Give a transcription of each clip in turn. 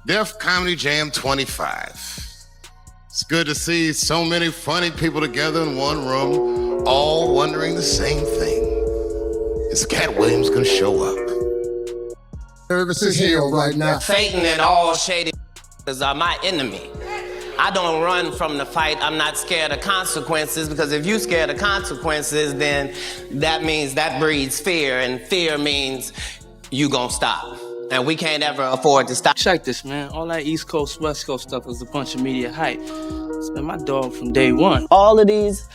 Def Comedy Jam 25. It's good to see so many funny people together in one room, all wondering the same thing. Is Katt Williams gonna show up? Nervous as hell right now. Satan and all shady are my enemy. I don't run from the fight. I'm not scared of consequences, because if you're scared of consequences, then that means that breeds fear, and fear means you gonna stop. And we can't ever afford to stop. Check this, man. All that East Coast, West Coast stuff is a bunch of media hype. It's been my dog from day one. All of these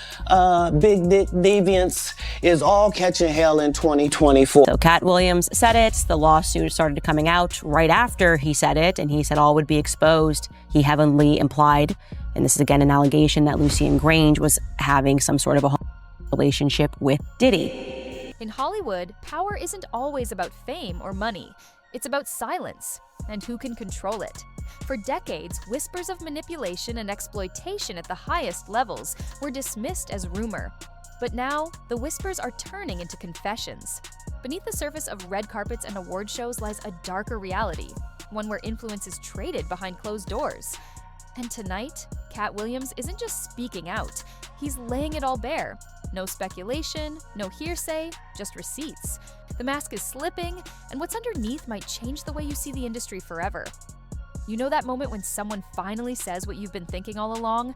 big dick deviants is all catching hell in 2024. So Katt Williams said it. The lawsuit started coming out right after he said it, and he said all would be exposed. He heavily implied, and this is again an allegation, that Lucien Grange was having some sort of a relationship with Diddy. In Hollywood, power isn't always about fame or money. It's about silence and who can control it. For decades, whispers of manipulation and exploitation at the highest levels were dismissed as rumor. But now, the whispers are turning into confessions. Beneath the surface of red carpets and award shows lies a darker reality, one where influence is traded behind closed doors. And tonight, Katt Williams isn't just speaking out, he's laying it all bare. No speculation, no hearsay, just receipts. The mask is slipping, and what's underneath might change the way you see the industry forever. You know that moment when someone finally says what you've been thinking all along?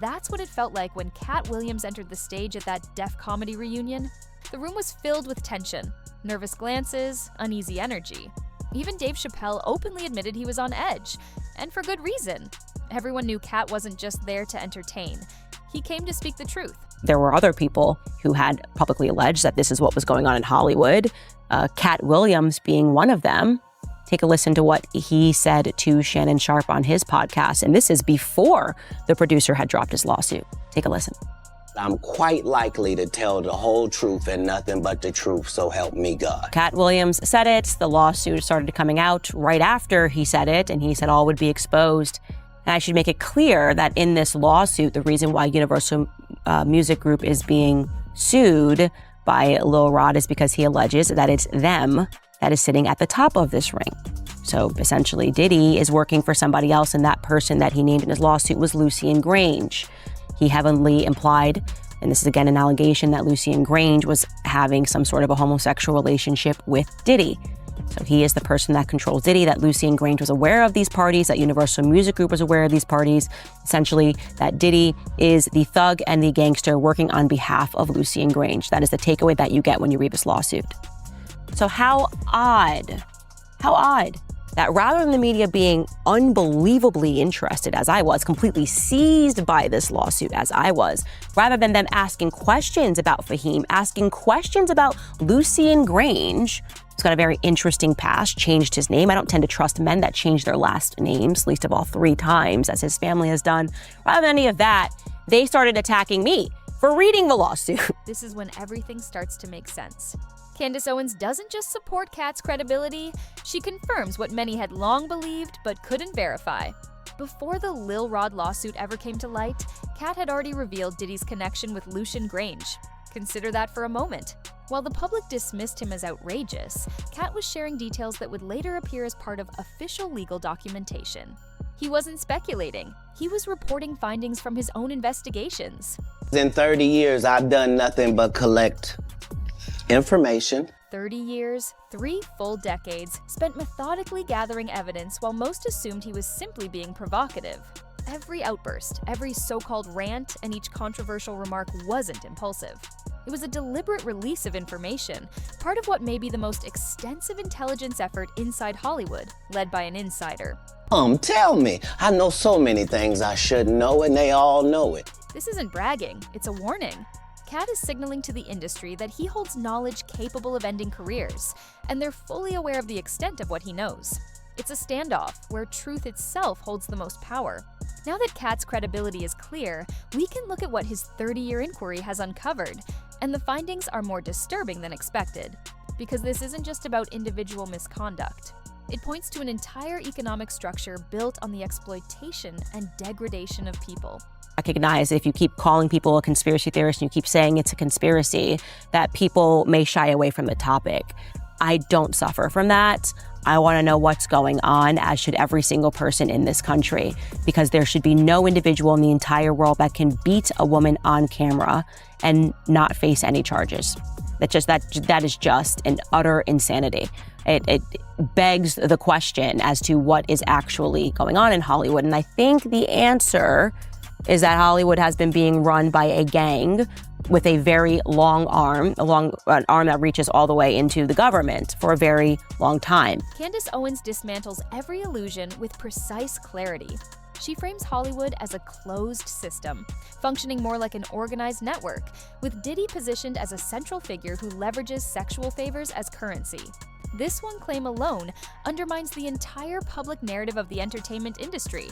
That's what it felt like when Katt Williams entered the stage at that Def Comedy reunion. The room was filled with tension, nervous glances, uneasy energy. Even Dave Chappelle openly admitted he was on edge, and for good reason. Everyone knew Katt wasn't just there to entertain. He came to speak the truth. There were other people who had publicly alleged that this is what was going on in Hollywood, Katt Williams being one of them. Take a listen to what he said to Shannon Sharpe on his podcast, and this is before the producer had dropped his lawsuit. Take a listen. I'm quite likely to tell the whole truth and nothing but the truth, so help me God. Katt Williams said it. The lawsuit started coming out right after he said it, and he said all would be exposed. And I should make it clear that in this lawsuit, the reason why Universal Music Group is being sued by Lil Rod is because he alleges that it's them that is sitting at the top of this ring. So essentially, Diddy is working for somebody else, and that person that he named in his lawsuit was Lucien Grange. He heavily implied, and this is again an allegation, that Lucien Grange was having some sort of a homosexual relationship with Diddy. So he is the person that controls Diddy, that Lucien Grange was aware of these parties, that Universal Music Group was aware of these parties. Essentially, that Diddy is the thug and the gangster working on behalf of Lucien Grange. That is the takeaway that you get when you read this lawsuit. So how odd that rather than the media being unbelievably interested, as I was, completely seized by this lawsuit, as I was, rather than them asking questions about Fahim, asking questions about Lucien Grange, who's got a very interesting past, changed his name. I don't tend to trust men that change their last names, least of all 3 times, as his family has done. Rather than any of that, they started attacking me for reading the lawsuit. This is when everything starts to make sense. Candace Owens doesn't just support Katt's credibility, she confirms what many had long believed but couldn't verify. Before the Lil Rod lawsuit ever came to light, Katt had already revealed Diddy's connection with Lucien Grange. Consider that for a moment. While the public dismissed him as outrageous, Katt was sharing details that would later appear as part of official legal documentation. He wasn't speculating. He was reporting findings from his own investigations. In 30 years, I've done nothing but collect information. 30 years, 3 full decades, spent methodically gathering evidence while most assumed he was simply being provocative. Every outburst, every so-called rant, and each controversial remark wasn't impulsive. It was a deliberate release of information, part of what may be the most extensive intelligence effort inside Hollywood, led by an insider. Tell me. I know so many things I shouldn't know, and they all know it. This isn't bragging, it's a warning. Katt is signaling to the industry that he holds knowledge capable of ending careers, and they're fully aware of the extent of what he knows. It's a standoff where truth itself holds the most power. Now that Katt's credibility is clear, we can look at what his 30-year inquiry has uncovered, and the findings are more disturbing than expected. Because this isn't just about individual misconduct. It points to an entire economic structure built on the exploitation and degradation of people. Recognize if you keep calling people a conspiracy theorist and you keep saying it's a conspiracy, that people may shy away from the topic. I don't suffer from that. I want to know what's going on, as should every single person in this country, because there should be no individual in the entire world that can beat a woman on camera and not face any charges. That is just an utter insanity. It begs the question as to what is actually going on in Hollywood. And I think the answer is that Hollywood has been being run by a gang with a very long arm, an arm that reaches all the way into the government for a very long time. Candace Owens dismantles every illusion with precise clarity. She frames Hollywood as a closed system, functioning more like an organized network, with Diddy positioned as a central figure who leverages sexual favors as currency. This one claim alone undermines the entire public narrative of the entertainment industry.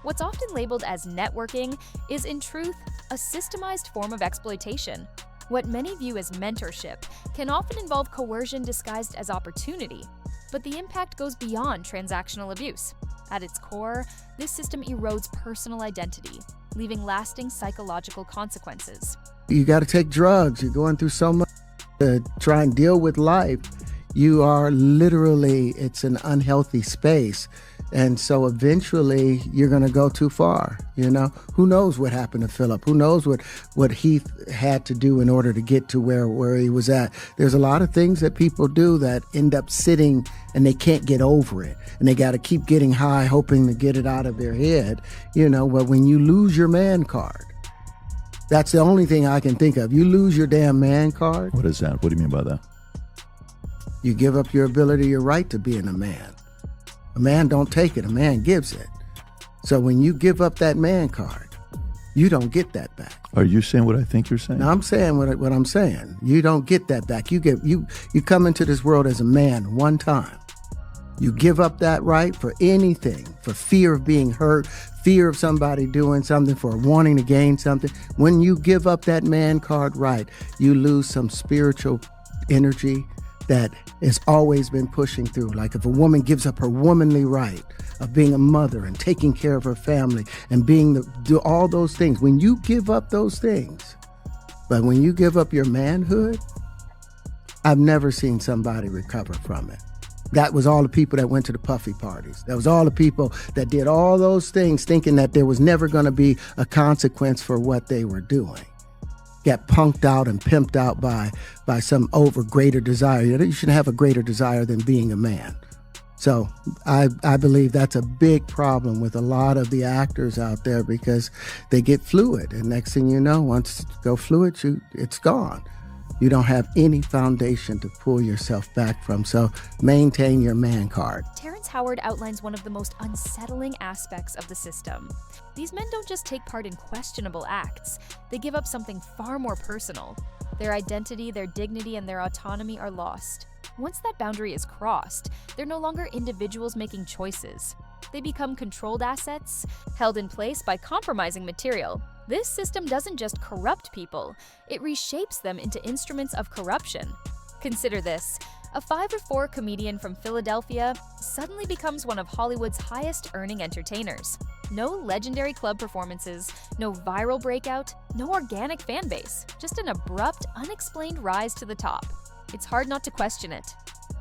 What's often labeled as networking is, in truth, a systemized form of exploitation. What many view as mentorship can often involve coercion disguised as opportunity, but the impact goes beyond transactional abuse. At its core, this system erodes personal identity, leaving lasting psychological consequences. You got to take drugs. You're going through so much to try and deal with life. You are literally, it's an unhealthy space. And so eventually you're going to go too far. You know, who knows what happened to Philip? Who knows what Heath had to do in order to get to where he was at? There's a lot of things that people do that end up sitting and they can't get over it. And they got to keep getting high, hoping to get it out of their head. You know, but when you lose your man card, that's the only thing I can think of. You lose your damn man card. What is that? What do you mean by that? You give up your ability, your right to being a man. A man don't take it, a man gives it. So when you give up that man card, you don't get that back. Are you saying what I think you're saying? No, I'm saying what I'm saying. You don't get that back. You come into this world as a man one time. You give up that right for anything, for fear of being hurt, fear of somebody doing something, for wanting to gain something. When you give up that man card right, you lose some spiritual energy that has always been pushing through. Like if a woman gives up her womanly right of being a mother and taking care of her family and do all those things, when you give up those things, but when you give up your manhood, I've never seen somebody recover from it. That was all the people that went to the puffy parties. That was all the people that did all those things thinking that there was never going to be a consequence for what they were doing. Got punked out and pimped out by some greater desire. You shouldn't have a greater desire than being a man. So I believe that's a big problem with a lot of the actors out there, because they get fluid. And next thing you know, once you go fluid, it's gone. You don't have any foundation to pull yourself back from. So maintain your man card. Terrence Howard outlines one of the most unsettling aspects of the system. These men don't just take part in questionable acts, they give up something far more personal. Their identity, their dignity, and their autonomy are lost. Once that boundary is crossed, they're no longer individuals making choices. They become controlled assets, held in place by compromising material. This system doesn't just corrupt people, it reshapes them into instruments of corruption. Consider this. A 5'4" comedian from Philadelphia suddenly becomes one of Hollywood's highest-earning entertainers. No legendary club performances, no viral breakout, no organic fan base, just an abrupt, unexplained rise to the top. It's hard not to question it.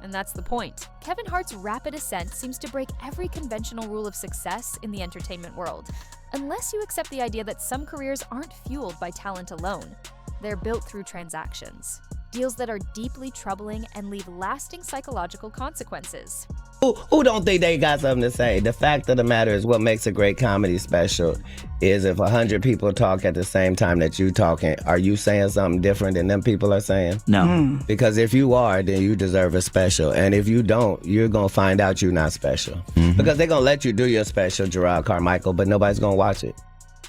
And that's the point. Kevin Hart's rapid ascent seems to break every conventional rule of success in the entertainment world, unless you accept the idea that some careers aren't fueled by talent alone. They're built through transactions. Deals that are deeply troubling and leave lasting psychological consequences. Who don't think they got something to say? The fact of the matter is, what makes a great comedy special is if 100 people talk at the same time that you talking, are you saying something different than them people are saying? No. Because if you are, then you deserve a special. And if you don't, you're going to find out you're not special. Because they're going to let you do your special, Gerard Carmichael, but nobody's going to watch it.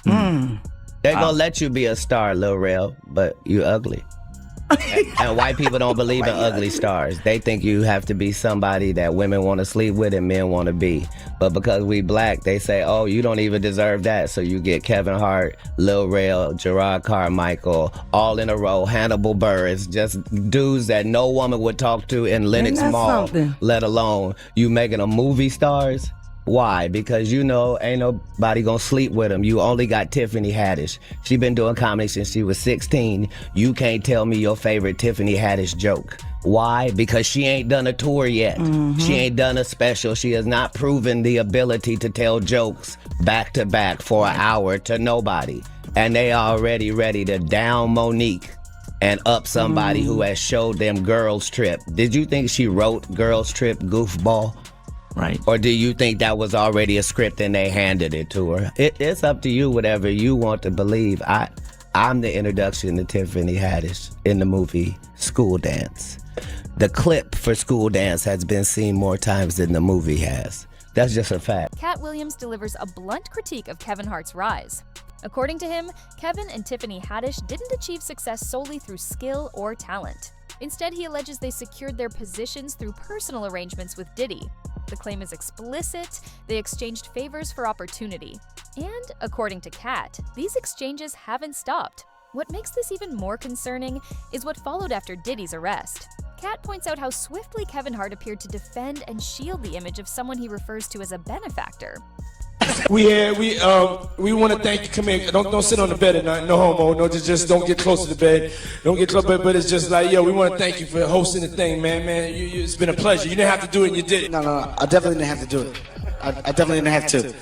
They're going to let you be a star, Lil Rel, but you ugly. And white people don't believe in ugly stars. They think you have to be somebody that women want to sleep with and men want to be. But because we black, they say, oh, you don't even deserve that. So you get Kevin Hart, Lil Rel, Gerard Carmichael, all in a row, Hannibal Buress, just dudes that no woman would talk to in Lenox Mall, let alone you making them movie stars. Why? Because you know ain't nobody gonna sleep with him. You only got Tiffany Haddish. She been doing comedy since she was 16. You can't tell me your favorite Tiffany Haddish joke. Why? Because she ain't done a tour yet. She ain't done a special. She has not proven the ability to tell jokes back to back for an hour to nobody. And they already ready to down Monique and up somebody who has showed them Girls Trip. Did you think she wrote Girls Trip goofball? Right. Or do you think that was already a script and they handed it to her? It's up to you, whatever you want to believe. I'm the introduction to Tiffany Haddish in the movie School Dance. The clip for School Dance has been seen more times than the movie has. That's just a fact. Katt Williams delivers a blunt critique of Kevin Hart's rise. According to him, Kevin and Tiffany Haddish didn't achieve success solely through skill or talent. Instead, he alleges they secured their positions through personal arrangements with Diddy. The claim is explicit. They exchanged favors for opportunity. And, according to Katt, these exchanges haven't stopped. What makes this even more concerning is what followed after Diddy's arrest. Katt points out how swiftly Kevin Hart appeared to defend and shield the image of someone he refers to as a benefactor. We want to thank you. Come here. Don't sit on the bed at night. No homo. No, just don't get close to the bed. Don't get close. But it's just like, yo, we want to thank you for hosting the thing, man. It's been a pleasure. You didn't have to do it, and you did it. No. I definitely didn't have to do it. I definitely didn't have to.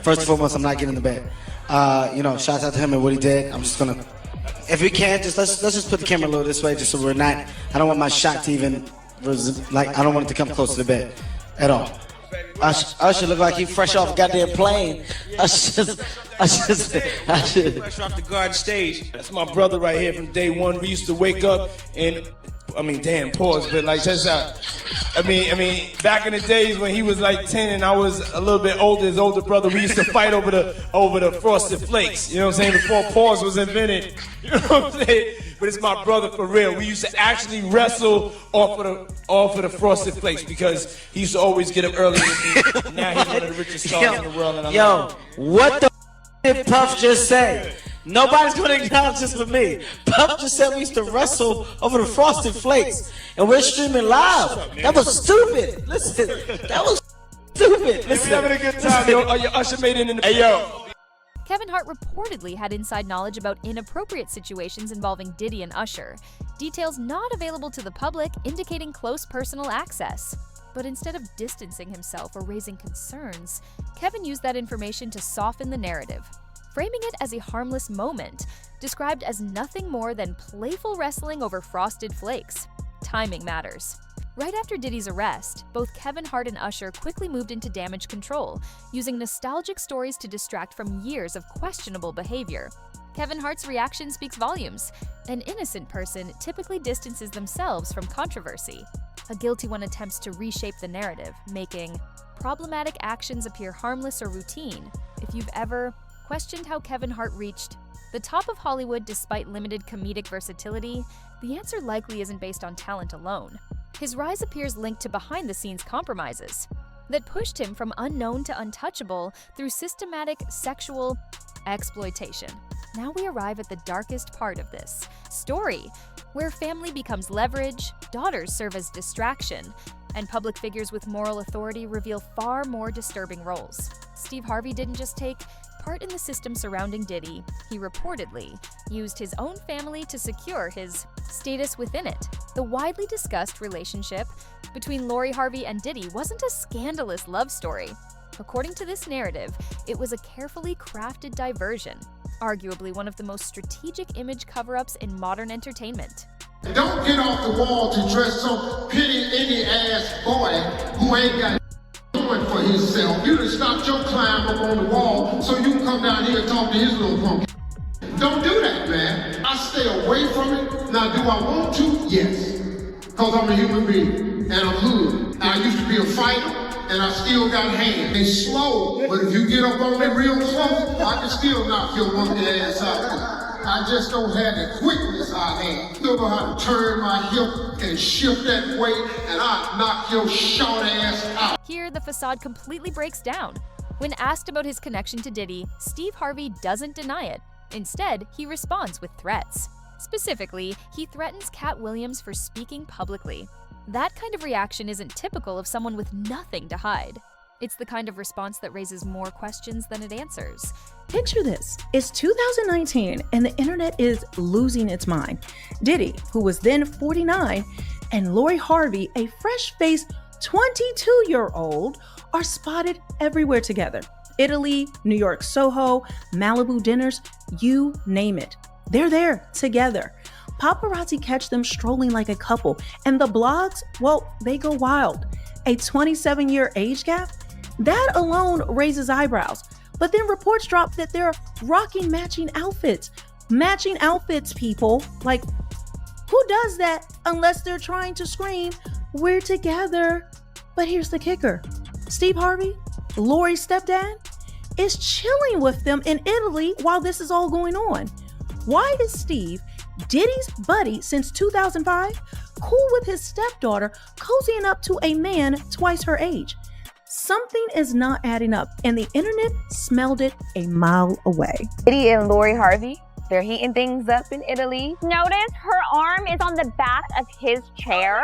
First and foremost, I'm not getting in the bed. Shouts out to him and what he did. I'm just gonna, if we can, just let's just put the camera a little this way, just so we're not. I don't want my shot to even, I don't want it to come close to the bed at all. Usher look like he fresh off a goddamn plane. Usher. Fresh off the garden stage. That's my brother right here from day one. We used to wake up and, pause, but like, check this out. Back in the days when he was like 10 and I was a little bit older, his older brother, we used to fight over the Frosted Flakes. You know what I'm saying? Before pause was invented. You know what I'm saying? But it's my brother for real. We used to actually wrestle off of the Frosted Flakes because he used to always get up early with me. Now he's one of the richest stars in the world. And What the did Puff just say? Nobody's going to acknowledge this but me. Puff just said we used to wrestle over the Frosted Flakes, and we're streaming live. That was stupid. Listen, that was stupid. Listen, we having a good time, yo. Usher made it in the... Hey, yo. Kevin Hart reportedly had inside knowledge about inappropriate situations involving Diddy and Usher, details not available to the public indicating close personal access. But instead of distancing himself or raising concerns, Kevin used that information to soften the narrative, framing it as a harmless moment, described as nothing more than playful wrestling over Frosted Flakes. Timing matters. Right after Diddy's arrest, both Kevin Hart and Usher quickly moved into damage control, using nostalgic stories to distract from years of questionable behavior. Kevin Hart's reaction speaks volumes. An innocent person typically distances themselves from controversy. A guilty one attempts to reshape the narrative, making problematic actions appear harmless or routine. If you've ever questioned how Kevin Hart reached the top of Hollywood despite limited comedic versatility, the answer likely isn't based on talent alone. His rise appears linked to behind-the-scenes compromises that pushed him from unknown to untouchable through systematic sexual exploitation. Now we arrive at the darkest part of this story, where family becomes leverage, daughters serve as distraction, and public figures with moral authority reveal far more disturbing roles. Steve Harvey didn't just take part in the system surrounding Diddy, he reportedly used his own family to secure his status within it. The widely discussed relationship between Lori Harvey and Diddy wasn't a scandalous love story. According to this narrative, it was a carefully crafted diversion, arguably one of the most strategic image cover-ups in modern entertainment. Don't get off the wall to dress some pity any ass boy who ain't got doing for himself. You done stopped your climb up on the wall so you can come down here and talk to his little punk. Don't do that, man. I stay away from it. Now, do I want to? Yes. Because I'm a human being and I'm hood. I used to be a fighter and I still got hands. They slow, but if you get up on me real close, I can still knock your monkey ass out. I just don't have the quickness I have. Still know how to turn my hip and shift that weight, and I knock your short ass out. Here, the facade completely breaks down. When asked about his connection to Diddy, Steve Harvey doesn't deny it. Instead, he responds with threats. Specifically, he threatens Katt Williams for speaking publicly. That kind of reaction isn't typical of someone with nothing to hide. It's the kind of response that raises more questions than it answers. Picture this. It's 2019 and the internet is losing its mind. Diddy, who was then 49, and Lori Harvey, a fresh-faced 22-year-old, are spotted everywhere together. Italy, New York Soho, Malibu dinners, you name it. They're there together. Paparazzi catch them strolling like a couple, and the blogs, well, they go wild. A 27-year age gap? That alone raises eyebrows. But then reports drop that they're rocking matching outfits. Matching outfits, people. Like, who does that unless they're trying to scream, "We're together"? But here's the kicker. Steve Harvey, Lori's stepdad, is chilling with them in Italy while this is all going on. Why is Steve, Diddy's buddy since 2005, cool with his stepdaughter cozying up to a man twice her age? Something is not adding up, and the internet smelled it a mile away. Diddy and Lori Harvey, they're heating things up in Italy. Notice her arm is on the back of his chair.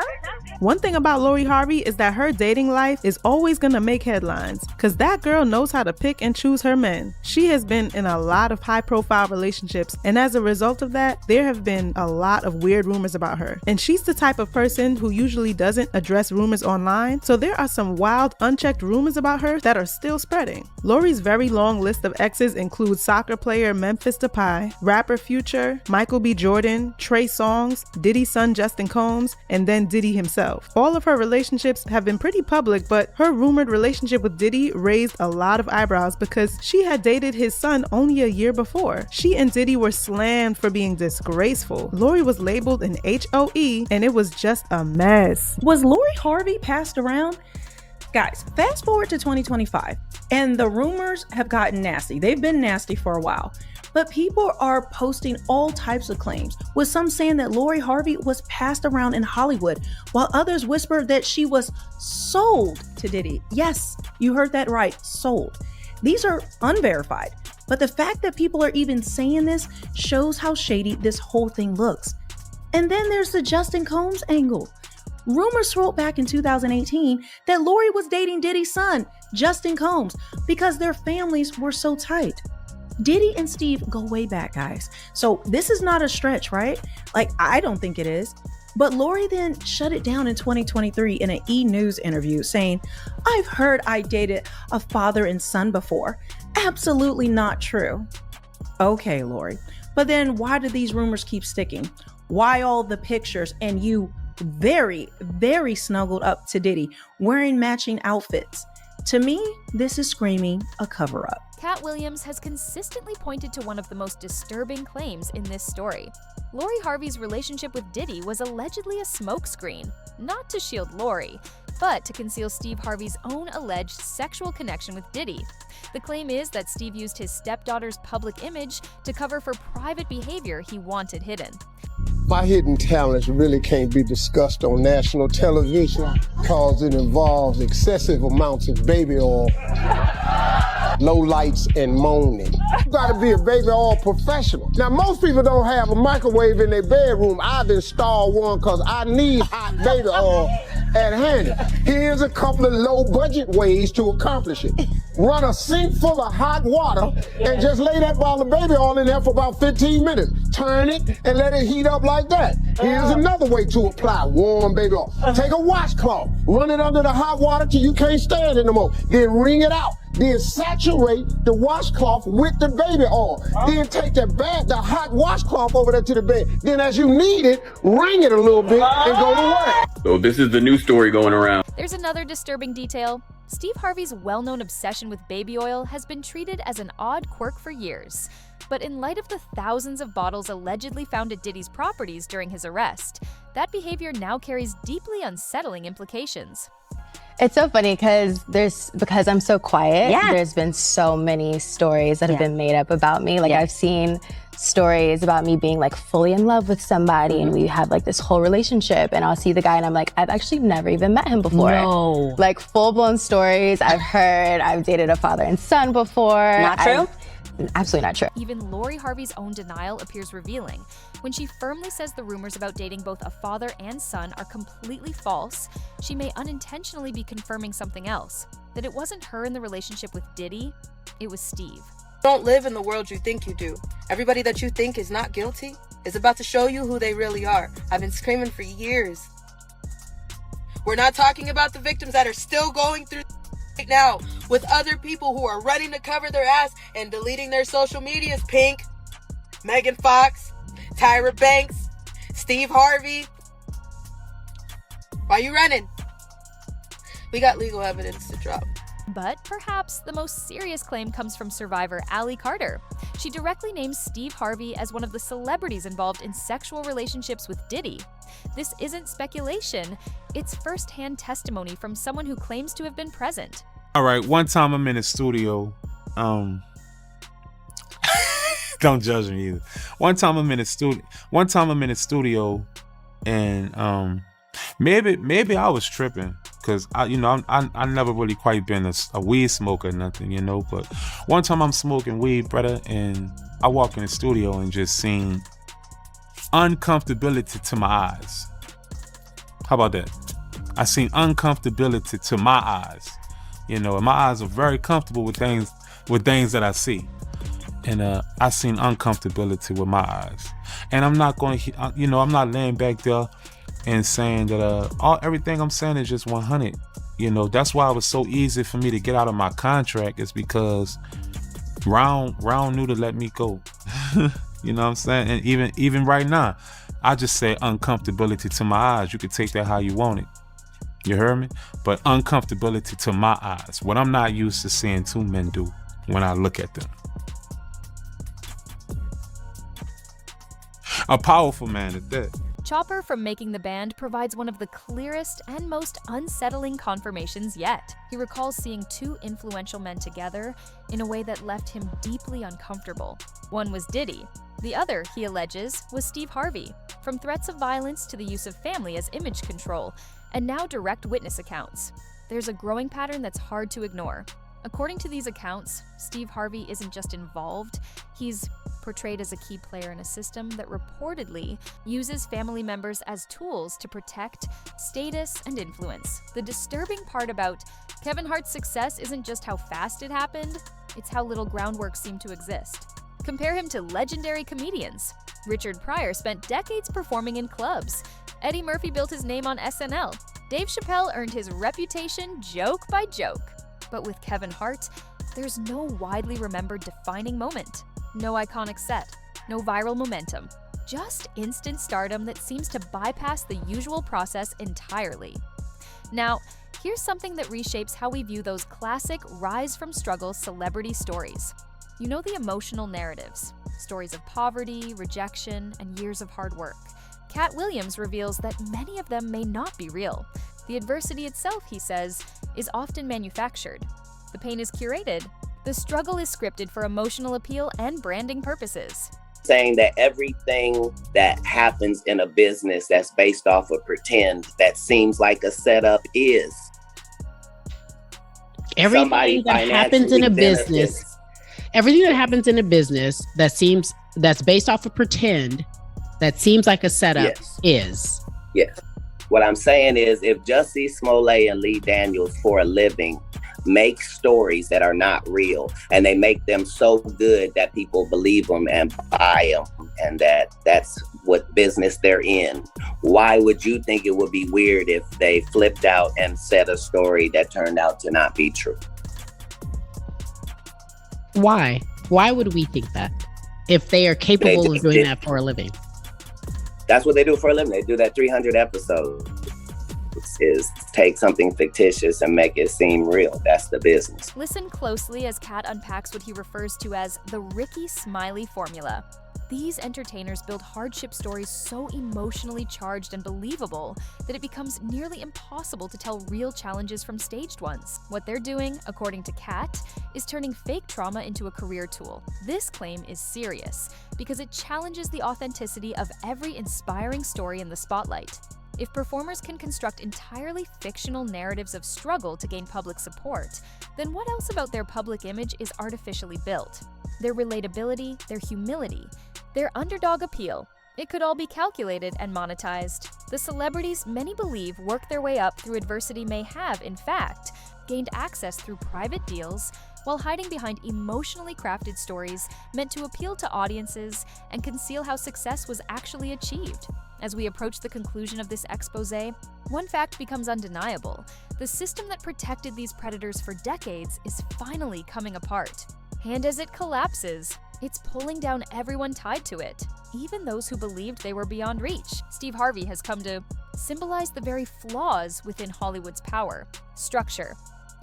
One thing about Lori Harvey is that her dating life is always gonna make headlines, because that girl knows how to pick and choose her men. She has been in a lot of high-profile relationships, and as a result of that, there have been a lot of weird rumors about her. And she's the type of person who usually doesn't address rumors online, so there are some wild, unchecked rumors about her that are still spreading. Lori's very long list of exes includes soccer player Memphis Depay, rapper Future, Michael B. Jordan, Trey Songz, Diddy's son Justin Combs, and then Diddy himself. All of her relationships have been pretty public, but her rumored relationship with Diddy raised a lot of eyebrows because she had dated his son only a year before. She and Diddy were slammed for being disgraceful. Lori was labeled an HOE, and it was just a mess. Was Lori Harvey passed around? Guys, fast forward to 2025, and the rumors have gotten nasty. They've been nasty for a while. But people are posting all types of claims, with some saying that Lori Harvey was passed around in Hollywood, while others whisper that she was sold to Diddy. Yes, you heard that right, sold. These are unverified, but the fact that people are even saying this shows how shady this whole thing looks. And then there's the Justin Combs angle. Rumors swirled back in 2018 that Lori was dating Diddy's son, Justin Combs, because their families were so tight. Diddy and Steve go way back, guys. So this is not a stretch, right? Like, I don't think it is. But Lori then shut it down in 2023 in an E! News interview saying, "I've heard I dated a father and son before. Absolutely not true." Okay, Lori. But then why do these rumors keep sticking? Why all the pictures and you very, very snuggled up to Diddy wearing matching outfits? To me, this is screaming a cover-up. Katt Williams has consistently pointed to one of the most disturbing claims in this story. Lori Harvey's relationship with Diddy was allegedly a smokescreen, not to shield Lori, but to conceal Steve Harvey's own alleged sexual connection with Diddy. The claim is that Steve used his stepdaughter's public image to cover for private behavior he wanted hidden. My hidden talents really can't be discussed on national television because it involves excessive amounts of baby oil, low lights, and moaning. You gotta be a baby oil professional. Now, most people don't have a microwave in their bedroom. I've installed one because I need hot baby oil at hand. Here's a couple of low-budget ways to accomplish it. Run a sink full of hot water and just lay that bottle of baby oil in there for about 15 minutes. Turn it and let it heat up like that. Here's another way to apply warm baby oil. Take a washcloth, run it under the hot water till you can't stand it no more. Then wring it out. Then saturate the washcloth with the baby oil. Then take the hot washcloth over there to the bed. Then as you need it, wring it a little bit and go to work. So this is the new story going around. There's another disturbing detail. Steve Harvey's well-known obsession with baby oil has been treated as an odd quirk for years. But in light of the thousands of bottles allegedly found at Diddy's properties during his arrest, that behavior now carries deeply unsettling implications. It's so funny because I'm so quiet. Yeah. There's been so many stories that have been made up about me. Like I've seen stories about me being like fully in love with somebody and we have like this whole relationship and I'll see the guy and I'm like, I've actually never even met him before. No. Like full blown stories I've heard. I've dated a father and son before. Not true? Absolutely not true. Even Lori Harvey's own denial appears revealing. When she firmly says the rumors about dating both a father and son are completely false, she may unintentionally be confirming something else. That it wasn't her in the relationship with Diddy, it was Steve. Don't live in the world you think you do. Everybody that you think is not guilty is about to show you who they really are. I've been screaming for years. We're not talking about the victims that are still going through right now with other people who are running to cover their ass and deleting their social medias. Pink, Megan Fox, Tyra Banks, Steve Harvey. Why you running? We got legal evidence to drop. But perhaps the most serious claim comes from survivor Allie Carter. She directly names Steve Harvey as one of the celebrities involved in sexual relationships with Diddy. This isn't speculation, it's first-hand testimony from someone who claims to have been present. All right, one time I'm in the studio. Don't judge me either. One time I'm in the studio, and maybe I was tripping. Cause I never really quite been a weed smoker or nothing, but one time I'm smoking weed, brother, and I walk in the studio and just seen uncomfortability to my eyes. How about that? I seen uncomfortability to my eyes, and my eyes are very comfortable with things that I see. And I seen uncomfortability with my eyes. And I'm not I'm not laying back there and saying that everything I'm saying is just 100. That's why it was so easy for me to get out of my contract, is because Round knew to let me go. You know what I'm saying? And even right now, I just say uncomfortability to my eyes. You can take that how you want it. You heard me? But uncomfortability to my eyes. What I'm not used to seeing two men do when I look at them. A powerful man at that. Chopper from Making the Band provides one of the clearest and most unsettling confirmations yet. He recalls seeing two influential men together in a way that left him deeply uncomfortable. One was Diddy. The other, he alleges, was Steve Harvey. From threats of violence to the use of family as image control, and now direct witness accounts. There's a growing pattern that's hard to ignore. According to these accounts, Steve Harvey isn't just involved, he's portrayed as a key player in a system that reportedly uses family members as tools to protect status and influence. The disturbing part about Kevin Hart's success isn't just how fast it happened, it's how little groundwork seemed to exist. Compare him to legendary comedians. Richard Pryor spent decades performing in clubs. Eddie Murphy built his name on SNL. Dave Chappelle earned his reputation joke by joke. But with Kevin Hart, there's no widely remembered defining moment. No iconic set, no viral momentum. Just instant stardom that seems to bypass the usual process entirely. Now, here's something that reshapes how we view those classic rise from struggle celebrity stories. You know the emotional narratives, stories of poverty, rejection, and years of hard work. Katt Williams reveals that many of them may not be real. The adversity itself, he says, is often manufactured. The pain is curated. The struggle is scripted for emotional appeal and branding purposes. Saying that everything that happens in a business that's based off of pretend that seems like a setup is. Everything that happens in a business, everything that happens in a business that's based off of pretend that seems like a setup is. Yes. What I'm saying is, if Jussie Smollett and Lee Daniels for a living make stories that are not real, and they make them so good that people believe them and buy them, and that's what business they're in, why would you think it would be weird if they flipped out and said a story that turned out to not be true? Why? Why would we think that if they are capable of doing that for a living? That's what they do for a living. They do that 300 episodes, is take something fictitious and make it seem real. That's the business. Listen closely as Katt unpacks what he refers to as the Ricky Smiley formula. These entertainers build hardship stories so emotionally charged and believable that it becomes nearly impossible to tell real challenges from staged ones. What they're doing, according to Katt, is turning fake trauma into a career tool. This claim is serious because it challenges the authenticity of every inspiring story in the spotlight. If performers can construct entirely fictional narratives of struggle to gain public support, then what else about their public image is artificially built? their relatability, their humility, their underdog appeal. It could all be calculated and monetized. The celebrities many believe work their way up through adversity may have, in fact, gained access through private deals while hiding behind emotionally crafted stories meant to appeal to audiences and conceal how success was actually achieved. As we approach the conclusion of this exposé, one fact becomes undeniable. The system that protected these predators for decades is finally coming apart. And as it collapses, it's pulling down everyone tied to it, even those who believed they were beyond reach. Steve Harvey has come to symbolize the very flaws within Hollywood's power structure.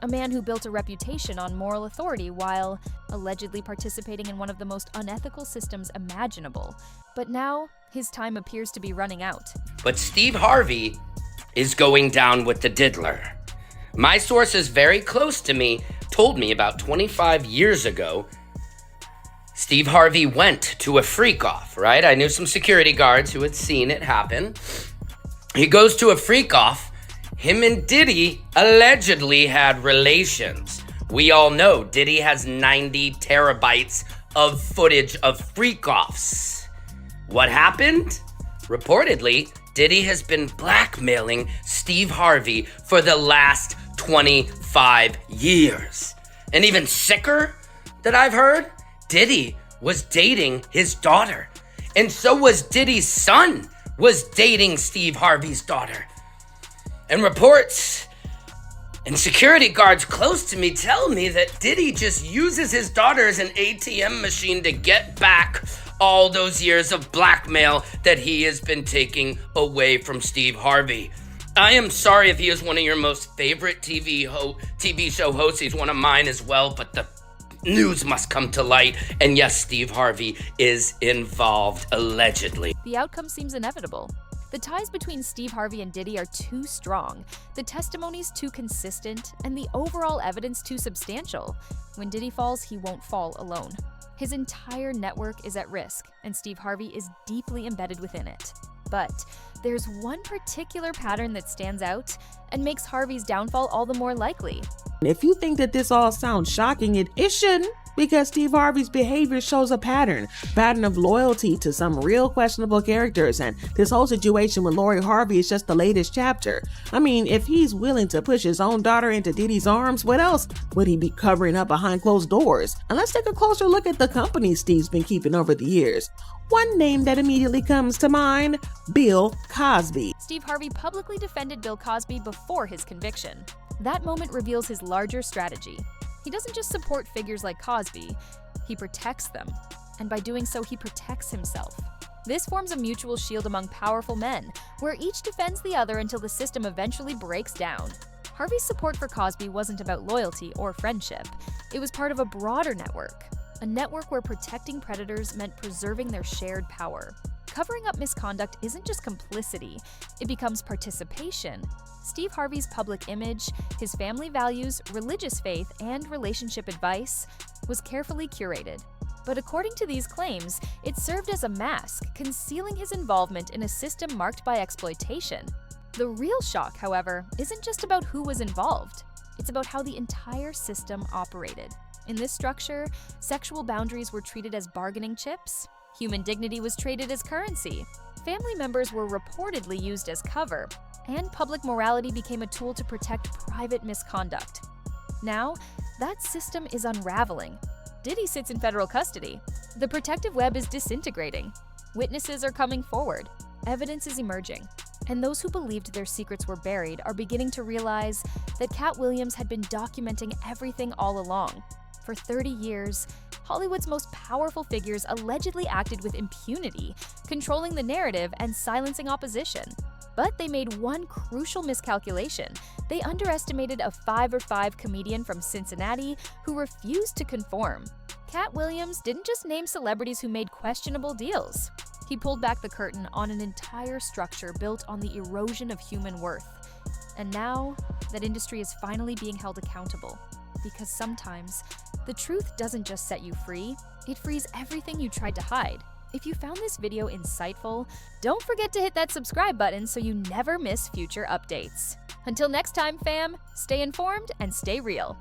A man who built a reputation on moral authority while allegedly participating in one of the most unethical systems imaginable. But now, his time appears to be running out. But Steve Harvey is going down with the diddler. My sources very close to me told me about 25 years ago, Steve Harvey went to a freak-off, right? I knew some security guards who had seen it happen. He goes to a freak-off. Him and Diddy allegedly had relations. We all know Diddy has 90 terabytes of footage of freak-offs. What happened? Reportedly, Diddy has been blackmailing Steve Harvey for the last 25 years. And even sicker that I've heard, Diddy was dating his daughter. And so was Diddy's son was dating Steve Harvey's daughter. And reports and security guards close to me tell me that Diddy just uses his daughter as an ATM machine to get back all those years of blackmail that he has been taking away from Steve Harvey. I am sorry if he is one of your most favorite TV show hosts. He's one of mine as well, but the news must come to light. And yes, Steve Harvey is involved, allegedly. The outcome seems inevitable. The ties between Steve Harvey and Diddy are too strong, the testimonies too consistent, and the overall evidence too substantial. When Diddy falls, he won't fall alone. His entire network is at risk, and Steve Harvey is deeply embedded within it. But there's one particular pattern that stands out and makes Harvey's downfall all the more likely. If you think that this all sounds shocking, it shouldn't, because Steve Harvey's behavior shows a pattern of loyalty to some real questionable characters, and this whole situation with Lori Harvey is just the latest chapter. I mean, if he's willing to push his own daughter into Diddy's arms, what else would he be covering up behind closed doors? And let's take a closer look at the company Steve's been keeping over the years. One name that immediately comes to mind, Bill Cosby. Steve Harvey publicly defended Bill Cosby before his conviction. That moment reveals his larger strategy. He doesn't just support figures like Cosby, he protects them. And by doing so, he protects himself. This forms a mutual shield among powerful men, where each defends the other until the system eventually breaks down. Harvey's support for Cosby wasn't about loyalty or friendship. It was part of a broader network. A network where protecting predators meant preserving their shared power. Covering up misconduct isn't just complicity, it becomes participation. Steve Harvey's public image, his family values, religious faith, and relationship advice was carefully curated. But according to these claims, it served as a mask, concealing his involvement in a system marked by exploitation. The real shock, however, isn't just about who was involved. It's about how the entire system operated. In this structure, sexual boundaries were treated as bargaining chips, human dignity was traded as currency, family members were reportedly used as cover, and public morality became a tool to protect private misconduct. Now, that system is unraveling. Diddy sits in federal custody. The protective web is disintegrating. Witnesses are coming forward. Evidence is emerging. And those who believed their secrets were buried are beginning to realize that Katt Williams had been documenting everything all along. For 30 years, Hollywood's most powerful figures allegedly acted with impunity, controlling the narrative and silencing opposition. But they made one crucial miscalculation. They underestimated a 5'5" comedian from Cincinnati who refused to conform. Katt Williams didn't just name celebrities who made questionable deals. He pulled back the curtain on an entire structure built on the erosion of human worth. And now, that industry is finally being held accountable. Because sometimes, the truth doesn't just set you free, it frees everything you tried to hide. If you found this video insightful, don't forget to hit that subscribe button so you never miss future updates. Until next time, fam, stay informed and stay real.